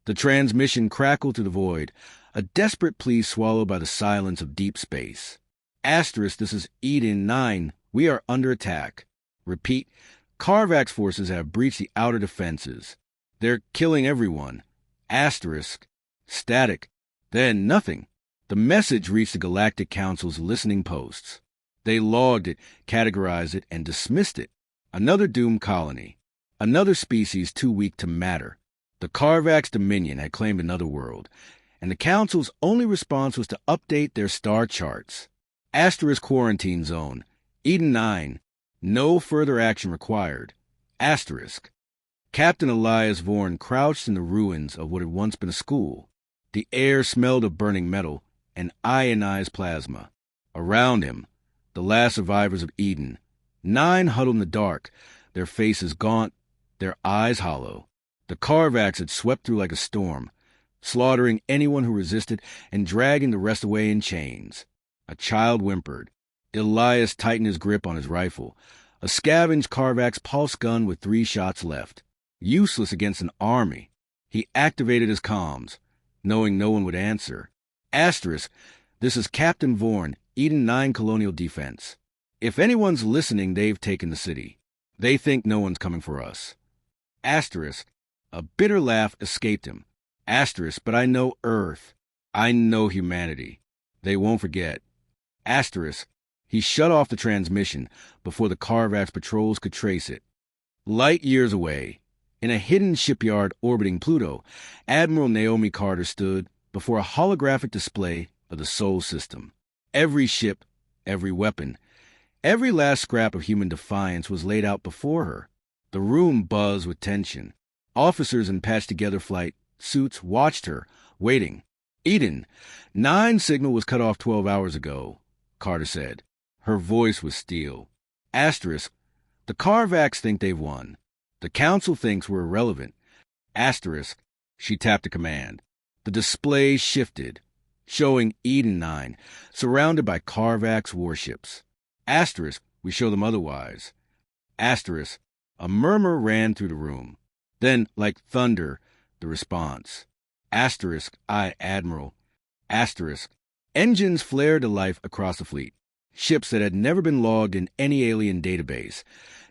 The transmission crackled through the void, a desperate plea swallowed by the silence of deep space. Asterisk, this is Eden 9. We are under attack. Repeat, Carvax forces have breached the outer defenses. They're killing everyone. Asterisk. Static. Then nothing. The message reached the Galactic Council's listening posts. They logged it, categorized it, and dismissed it. Another doomed colony. Another species too weak to matter. The Carvax Dominion had claimed another world, and the Council's only response was to update their star charts. Asterisk quarantine zone. Eden 9. No further action required. Asterisk. Captain Elias Vorn crouched in the ruins of what had once been a school. The air smelled of burning metal and ionized plasma. Around him, the last survivors of Eden. 9 huddled in the dark, their faces gaunt, their eyes hollow. The Carvax had swept through like a storm, slaughtering anyone who resisted and dragging the rest away in chains. A child whimpered. Elias tightened his grip on his rifle, a scavenged Carvax pulse gun with 3 shots left. Useless against an army. He activated his comms, knowing no one would answer. Asterisk, this is Captain Vorn, Eden 9 Colonial Defense. If anyone's listening, they've taken the city. They think no one's coming for us. Asterisk, a bitter laugh escaped him. Asterisk, but I know Earth. I know humanity. They won't forget. Asterisk, he shut off the transmission before the Carvax patrols could trace it. Light years away, in a hidden shipyard orbiting Pluto, Admiral Naomi Carter stood before a holographic display of the Sol system. Every ship, every weapon, every last scrap of human defiance was laid out before her. The room buzzed with tension. Officers in patched-together flight suits watched her, waiting. Eden, 9 signal was cut off 12 hours ago, Carter said. Her voice was steel. Asterisk, the Carvax think they've won. The Council thinks we're irrelevant. Asterisk, she tapped a command. The display shifted, showing Eden 9, surrounded by Carvax warships. Asterisk, we show them otherwise. Asterisk, a murmur ran through the room. Then, like thunder, the response. Asterisk, aye, Admiral. Asterisk, engines flared to life across the fleet. Ships that had never been logged in any alien database,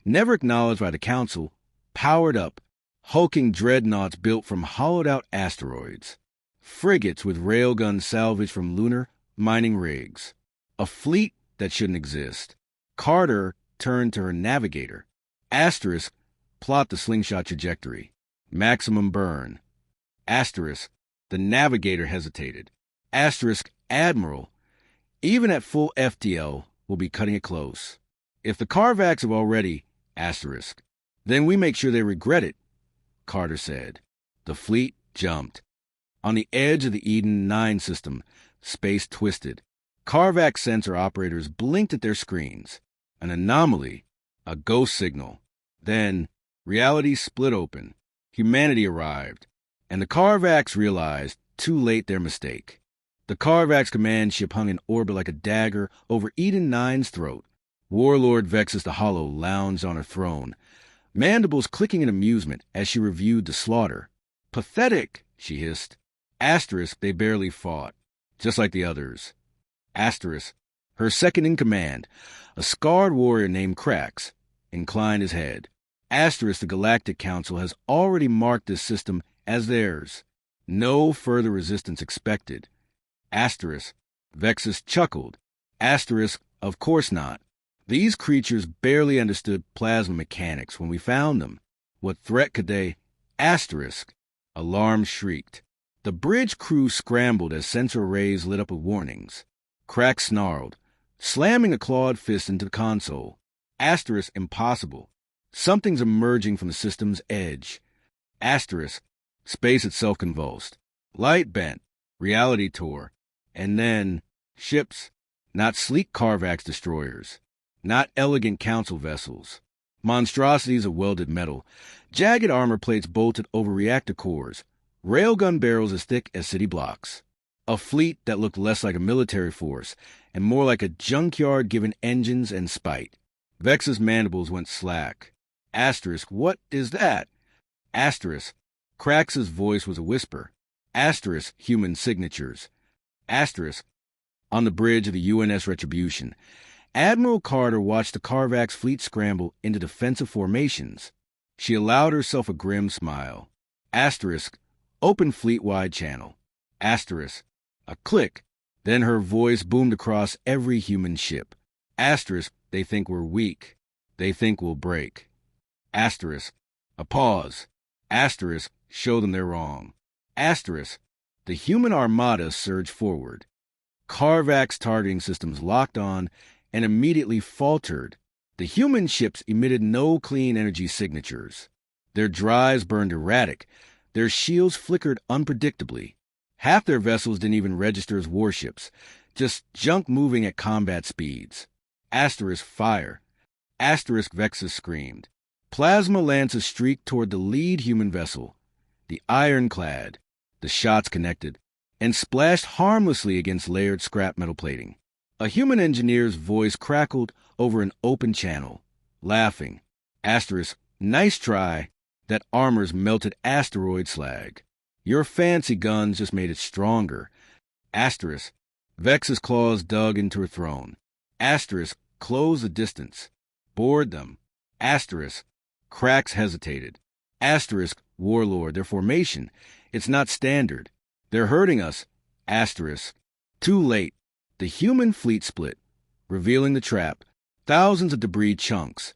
never acknowledged by the Council, powered up, hulking dreadnoughts built from hollowed-out asteroids. Frigates with railguns salvaged from lunar mining rigs. A fleet that shouldn't exist. Carter turned to her navigator. Asterisk, plot the slingshot trajectory. Maximum burn. Asterisk, the navigator hesitated. Asterisk, Admiral, even at full FTL, we'll be cutting it close. If the Carvax have already, asterisk, then we make sure they regret it, Carter said. The fleet jumped. On the edge of the Eden 9 system, space twisted. Carvax sensor operators blinked at their screens. An anomaly, a ghost signal. Then, reality split open. Humanity arrived. And the Carvax realized, too late, their mistake. The Carvax command ship hung in orbit like a dagger over Eden 9's throat. Warlord Vexus the Hollow lounged on her throne, mandibles clicking in amusement as she reviewed the slaughter. Pathetic, she hissed. Asterisk, they barely fought, just like the others. Asterisk, her second in command, a scarred warrior named Krax, inclined his head. Asterisk, the Galactic Council has already marked this system as theirs. No further resistance expected. Asterisk, Vexus chuckled. Asterisk, of course not. These creatures barely understood plasma mechanics when we found them. What threat could they? Asterisk. Alarm shrieked. The bridge crew scrambled as sensor arrays lit up with warnings. Krax snarled, slamming a clawed fist into the console. Asterisk, impossible. Something's emerging from the system's edge. Asterisk, space itself convulsed. Light bent. Reality tore. And then, ships. Not sleek Carvax destroyers. Not elegant council vessels. Monstrosities of welded metal. Jagged armor plates bolted over reactor cores. Railgun barrels as thick as city blocks. A fleet that looked less like a military force and more like a junkyard given engines and spite. Vex's mandibles went slack. Asterisk, what is that? Asterisk, Crax's voice was a whisper. Asterisk, human signatures. Asterisk, on the bridge of the UNS Retribution. Admiral Carter watched the Carvax fleet scramble into defensive formations. She allowed herself a grim smile. Asterisk, open fleet-wide channel. Asterisk, a click. Then her voice boomed across every human ship. Asterisk, they think we're weak. They think we'll break. Asterisk, a pause. Asterisk, show them they're wrong. Asterisk, the human armada surged forward. Carvax targeting systems locked on and immediately faltered. The human ships emitted no clean energy signatures. Their drives burned erratic. Their shields flickered unpredictably. Half their vessels didn't even register as warships, just junk moving at combat speeds. Asterisk, fire. Asterisk, Vexus screamed. Plasma lances streaked toward the lead human vessel, the ironclad. The shots connected and splashed harmlessly against layered scrap metal plating. A human engineer's voice crackled over an open channel, laughing. Asterisk, nice try. That armor's melted asteroid slag. Your fancy guns just made it stronger. Asterisk, Vex's claws dug into her throne. Asterisk, close the distance. Board them. Asterisk, Crax hesitated. Asterisk, Warlord, their formation. It's not standard. They're hurting us. Asterisk, too late. The human fleet split, revealing the trap. Thousands of debris chunks.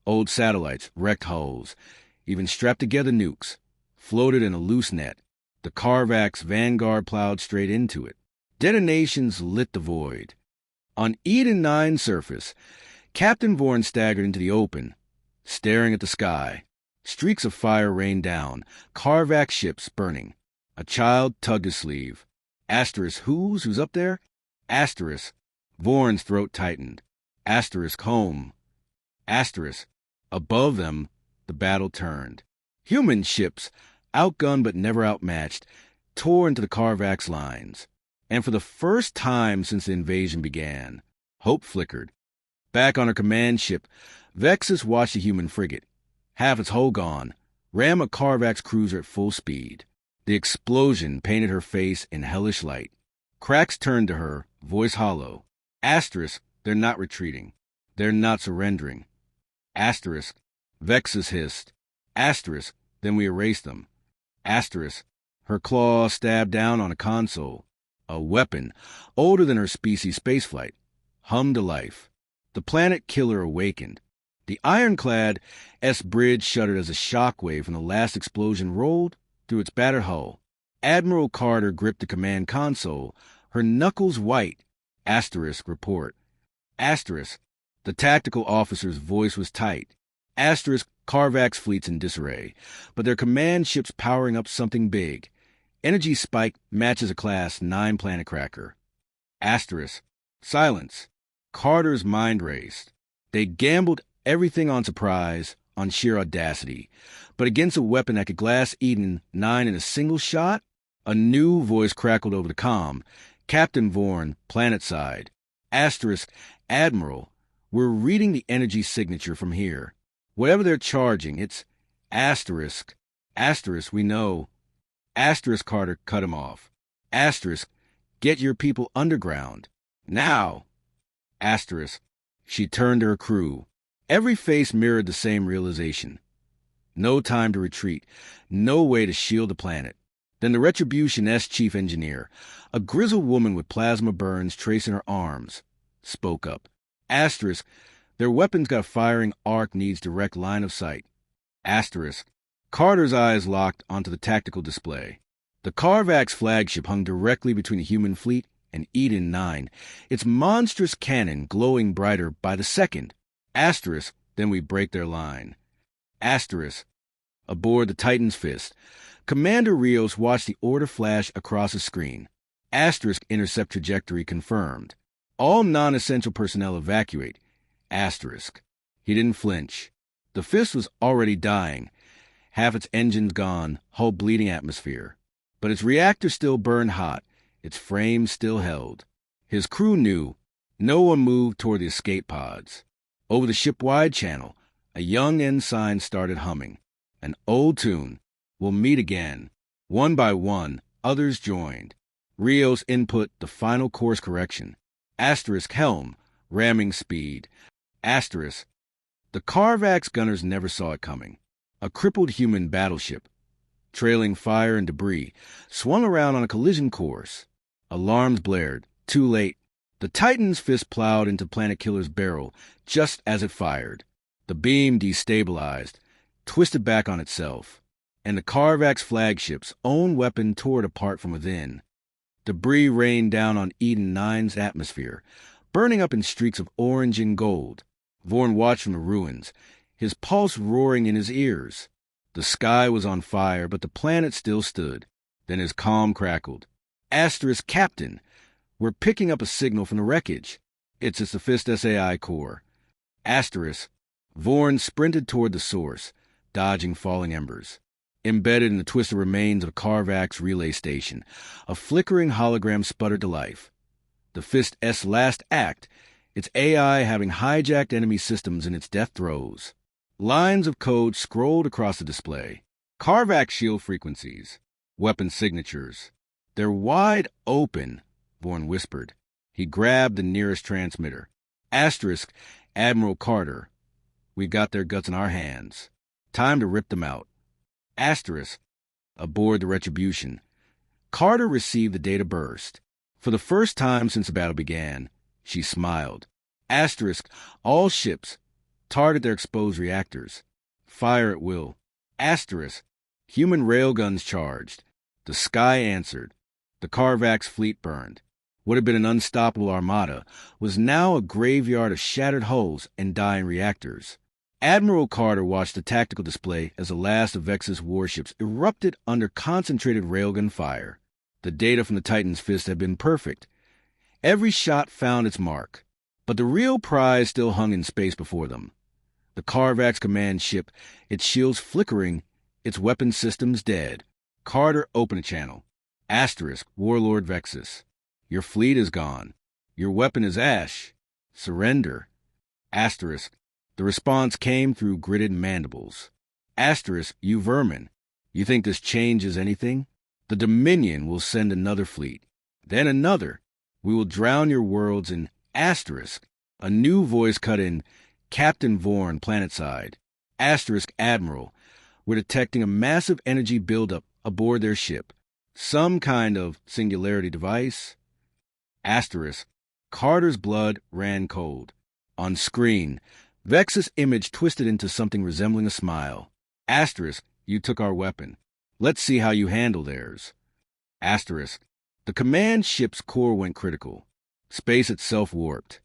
Old satellites, wrecked hulls, even strapped-together nukes, floated in a loose net. The Carvax Vanguard plowed straight into it. Detonations lit the void. On Eden 9's surface, Captain Vorn staggered into the open, staring at the sky. Streaks of fire rained down, Carvax ships burning. A child tugged his sleeve. Asterisk, who's up there? Asterisk, Vorn's throat tightened. Asterisk, home. Asterisk, above them, the battle turned. Human ships, outgunned but never outmatched, tore into the Carvax lines. And for the first time since the invasion began, hope flickered. Back on her command ship, Vexus watched a human frigate, half its hull gone, ram a Carvax cruiser at full speed. The explosion painted her face in hellish light. Crax turned to her, voice hollow. Asterisk, they're not retreating. They're not surrendering. Asterisk, Vexus hissed. Asterisk, then we erase them. Asterisk, her claw stabbed down on a console. A weapon, older than her species' spaceflight, hummed to life. The planet killer awakened. The ironclad S-bridge shuddered as a shockwave from the last explosion rolled through its battered hull. Admiral Carter gripped the command console, her knuckles white. Asterisk, report. Asterisk, the tactical officer's voice was tight. Asterisk, Carvax fleet's in disarray, but their command ship's powering up something big. Energy spike matches a Class 9 planet cracker. Asterisk, silence. Carter's mind raced. They gambled everything on surprise, on sheer audacity. But against a weapon that could glass Eden 9 in a single shot? A new voice crackled over the comm. Captain Vorn, planetside. Asterisk, Admiral, we're reading the energy signature from here. Whatever they're charging, it's asterisk. Asterisk, we know. Asterisk, Carter cut him off. Asterisk, get your people underground. Now. Asterisk, she turned to her crew. Every face mirrored the same realization. No time to retreat. No way to shield the planet. Then the Retribution S chief engineer, a grizzled woman with plasma burns tracing her arms, spoke up. Asterisk, their weapons got a firing arc needs direct line of sight. Asterisk, Carter's eyes locked onto the tactical display. The Carvax flagship hung directly between the human fleet and Eden 9, its monstrous cannon glowing brighter by the second. Asterisk, then we break their line. Asterisk, aboard the Titan's Fist, Commander Rios watched the order flash across a screen. Asterisk, intercept trajectory confirmed. All non-essential personnel evacuate. Asterisk. He didn't flinch. The Fist was already dying. Half its engines gone, hull bleeding atmosphere. But its reactor still burned hot. Its frame still held. His crew knew. No one moved toward the escape pods. Over the ship-wide channel, a young ensign started humming. An old tune. We'll meet again. One by one, others joined. Rios input the final course correction. Asterisk helm, ramming speed. Asterisk. The Carvax gunners never saw it coming. A crippled human battleship, trailing fire and debris, swung around on a collision course. Alarms blared. Too late. The Titan's fist plowed into Planet Killer's barrel just as it fired. The beam destabilized, twisted back on itself, and the Carvax flagship's own weapon tore it apart from within. Debris rained down on Eden 9's atmosphere, burning up in streaks of orange and gold. Vorn watched from the ruins, his pulse roaring in his ears. The sky was on fire, but the planet still stood. Then his calm crackled. Asterisk Captain, we're picking up a signal from the wreckage. It's a Sophist SAI core. Asterisk. Vorn sprinted toward the source, dodging falling embers. Embedded in the twisted remains of a Carvax relay station, a flickering hologram sputtered to life. The Fist S last act, its AI having hijacked enemy systems in its death throes. Lines of code scrolled across the display. Carvax shield frequencies. Weapon signatures. They're wide open, Vorn whispered. He grabbed the nearest transmitter. Asterisk, Admiral Carter. We've got their guts in our hands. Time to rip them out. Asterisk, aboard the Retribution. Carter received the data burst. For the first time since the battle began, she smiled. Asterisk, all ships. Target their exposed reactors. Fire at will. Asterisk, human railguns charged. The sky answered. The Carvax fleet burned. What had been an unstoppable armada was now a graveyard of shattered hulls and dying reactors. Admiral Carter watched the tactical display as the last of Vex's warships erupted under concentrated railgun fire. The data from the Titan's fist had been perfect. Every shot found its mark. But the real prize still hung in space before them. The Carvax command ship, its shields flickering, its weapon systems dead. Carter opened a channel. Asterisk, Warlord Vexus. Your fleet is gone. Your weapon is ash. Surrender. Asterisk. The response came through gritted mandibles. Asterisk, you vermin. You think this changes anything? The Dominion will send another fleet. Then another. We will drown your worlds in asterisk. A new voice cut in. Captain Vorn, planetside. Asterisk, Admiral. We're detecting a massive energy buildup aboard their ship. Some kind of singularity device. Asterisk. Carter's blood ran cold. On screen, Vex's image twisted into something resembling a smile. Asterisk, you took our weapon. Let's see how you handle theirs. Asterisk. The command ship's core went critical. Space itself warped.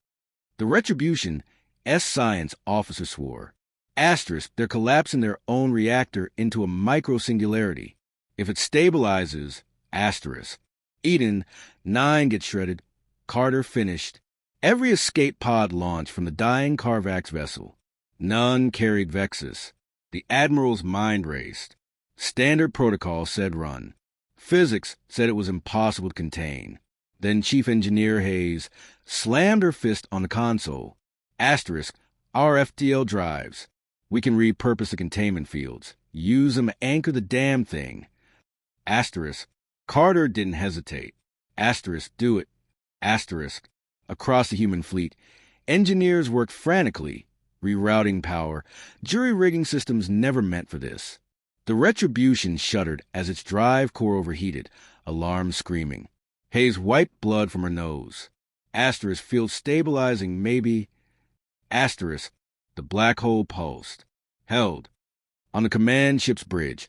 The Retribution, S-Science officer swore. Asterisk, they're collapsing their own reactor into a micro-singularity. If it stabilizes, asterisk. Eden, 9 gets shredded. Carter finished. Every escape pod launched from the dying Carvax vessel. None carried Vexus. The Admiral's mind raced. Standard protocol said run. Physics said it was impossible to contain. Then Chief Engineer Hayes slammed her fist on the console. Asterisk, our FTL drives. We can repurpose the containment fields. Use them to anchor the damn thing. Asterisk, Carter didn't hesitate. Asterisk, do it. Asterisk. Across the human fleet, engineers worked frantically, rerouting power, jury-rigging systems never meant for this. The Retribution shuddered as its drive core overheated, alarm screaming. Hayes wiped blood from her nose. Asterisk, field stabilizing, maybe. Asterisk, the black hole pulsed. Held. On the command ship's bridge,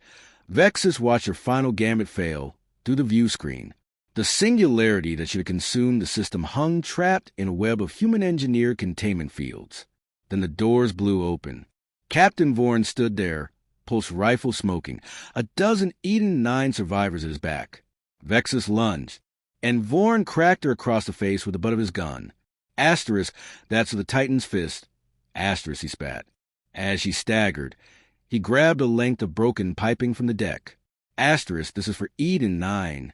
Vexus watched her final gamut fail through the view screen. The singularity that should have consumed the system hung trapped in a web of human-engineered containment fields. Then the doors blew open. Captain Vorn stood there, pulse rifle smoking, a dozen Eden 9 survivors at his back. Vexus lunged, and Vorn cracked her across the face with the butt of his gun. Asterisk, that's the Titan's fist. Asterisk, he spat. As she staggered, he grabbed a length of broken piping from the deck. Asterisk, this is for Eden 9.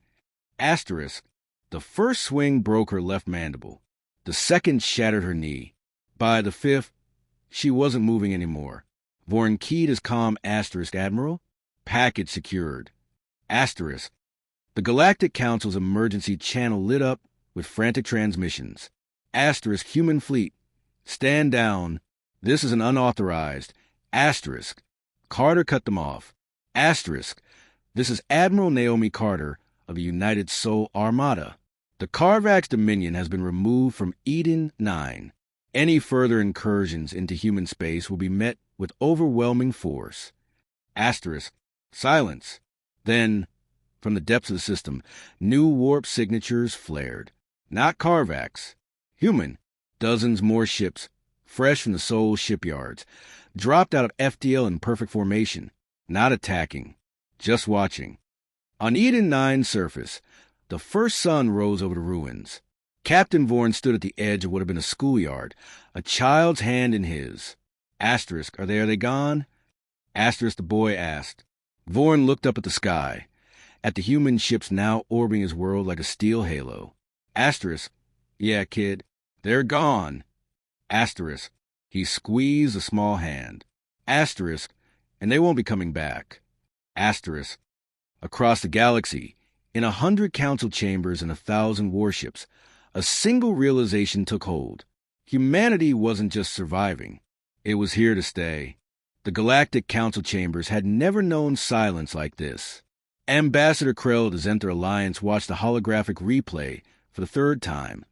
Asterisk, the first swing broke her left mandible. The second shattered her knee. By the fifth, she wasn't moving anymore. Vorn keyed his calm asterisk, Admiral. Package secured. Asterisk. The Galactic Council's emergency channel lit up with frantic transmissions. Asterisk. Human fleet. Stand down. This is an unauthorized. Asterisk. Carter cut them off. Asterisk. This is Admiral Naomi Carter of the United Sol Armada. The Carvax Dominion has been removed from Eden 9. Any further incursions into human space will be met with overwhelming force. Asterisk. Silence. Then, from the depths of the system, new warp signatures flared. Not Carvax. Human. Dozens more ships, fresh from the Sol shipyards, dropped out of FDL in perfect formation. Not attacking. Just watching. On Eden 9's surface, the first sun rose over the ruins. Captain Vorn stood at the edge of what had been a schoolyard, a child's hand in his. Asterisk. Are they gone? Asterisk, the boy asked. Vorn looked up at the sky, at the human ships now orbiting his world like a steel halo. Asterisk. Yeah, kid. They're gone. Asterisk. He squeezed a small hand. Asterisk. And they won't be coming back. Asterisk. Across the galaxy, in 100 council chambers and 1,000 warships, a single realization took hold. Humanity wasn't just surviving. It was here to stay. The Galactic Council chambers had never known silence like this. Ambassador Krell of the Zenther Alliance watched the holographic replay for the third time.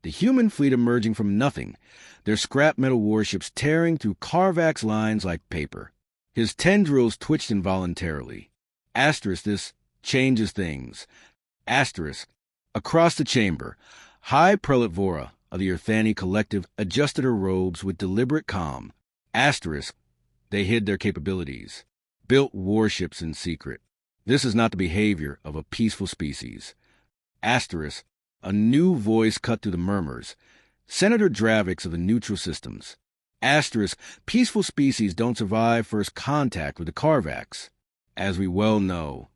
The human fleet emerging from nothing, their scrap metal warships tearing through Carvax lines like paper. His tendrils twitched involuntarily. Asterisk, this changes things. Asterisk. Across the chamber, High Prelate Vora of the Earthani Collective adjusted her robes with deliberate calm. Asterisk. They hid their capabilities. Built warships in secret. This is not the behavior of a peaceful species. Asterisk. A new voice cut through the murmurs. Senator Dravix of the Neutral Systems. Asterisk. Peaceful species don't survive first contact with the Carvax, as we well know.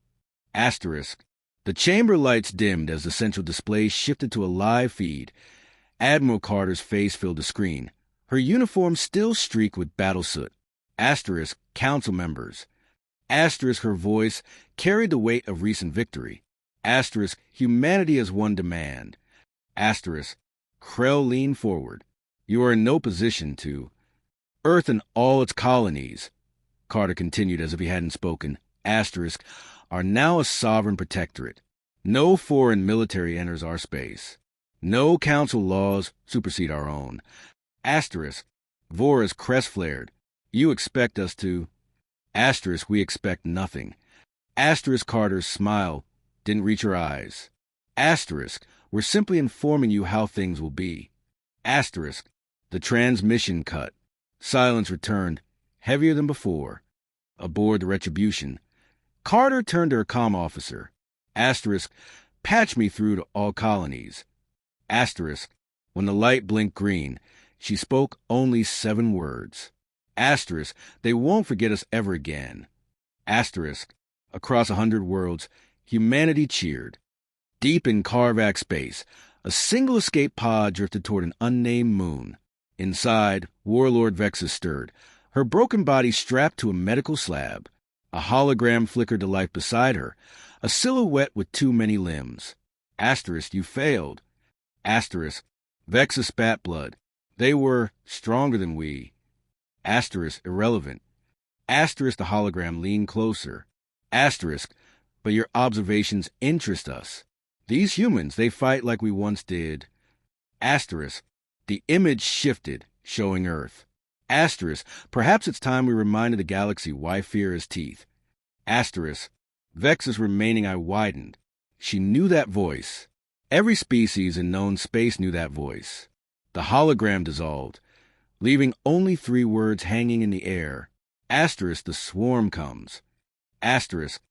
Asterisk. The chamber lights dimmed as the central display shifted to a live feed. Admiral Carter's face filled the screen, her uniform still streaked with battle soot. Asterisk. Council members. Asterisk. Her voice carried the weight of recent victory. Asterisk. Humanity has one demand. Asterisk. Krell leaned forward. You are in no position to. Earth and all its colonies, Carter continued as if he hadn't spoken, asterisk, are now a sovereign protectorate. No foreign military enters our space. No council laws supersede our own. Asterisk. Vora's crest flared. You expect us to. Asterisk. We expect nothing. Asterisk. Carter's smile didn't reach her eyes. Asterisk. We're simply informing you how things will be. Asterisk. The transmission cut. Silence returned, heavier than before. Aboard the Retribution, Carter turned to her comm officer. Asterisk. Patch me through to all colonies. Asterisk. When the light blinked green, she spoke only 7 words. Asterisk. They won't forget us ever again. Asterisk. Across 100 worlds, humanity cheered. Deep in Carvax space, a single escape pod drifted toward an unnamed moon. Inside, Warlord Vexus stirred, her broken body strapped to a medical slab. A hologram flickered to life beside her, a silhouette with too many limbs. Asterisk. You failed. Asterisk. Vexus spat blood. They were stronger than we. Asterisk. Irrelevant. Asterisk. The hologram leaned closer. Asterisk. But your observations interest us. These humans, they fight like we once did. Asterisk. The image shifted, showing Earth. Asterisk. Perhaps it's time we reminded the galaxy why fear is teeth. Asterisk. Vex's remaining eye widened. She knew that voice. Every species in known space knew that voice. The hologram dissolved, leaving only 3 words hanging in the air. Asterisk. The swarm comes. Asterisk.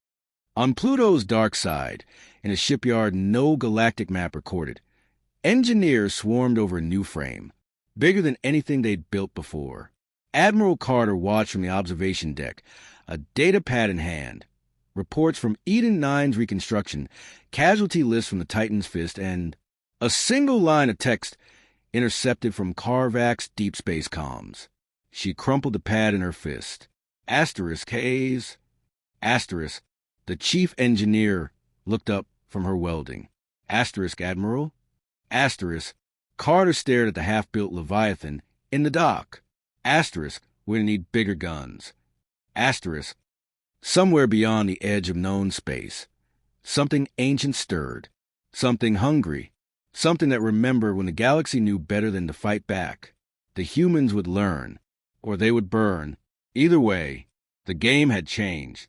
On Pluto's dark side, in a shipyard no galactic map recorded, engineers swarmed over a new frame, bigger than anything they'd built before. Admiral Carter watched from the observation deck, a data pad in hand. Reports from Eden 9's reconstruction, casualty lists from the Titan's Fist, and a single line of text intercepted from Carvax deep space comms. She crumpled the pad in her fist. Asterisk. Haze. Asterisk. The chief engineer looked up from her welding. Asterisk, Admiral. Asterisk. Carter stared at the half-built Leviathan in the dock. Asterisk. We're gonna need bigger guns. Asterisk. Somewhere beyond the edge of known space, something ancient stirred. Something hungry. Something that remembered when the galaxy knew better than to fight back. The humans would learn, or they would burn. Either way, the game had changed.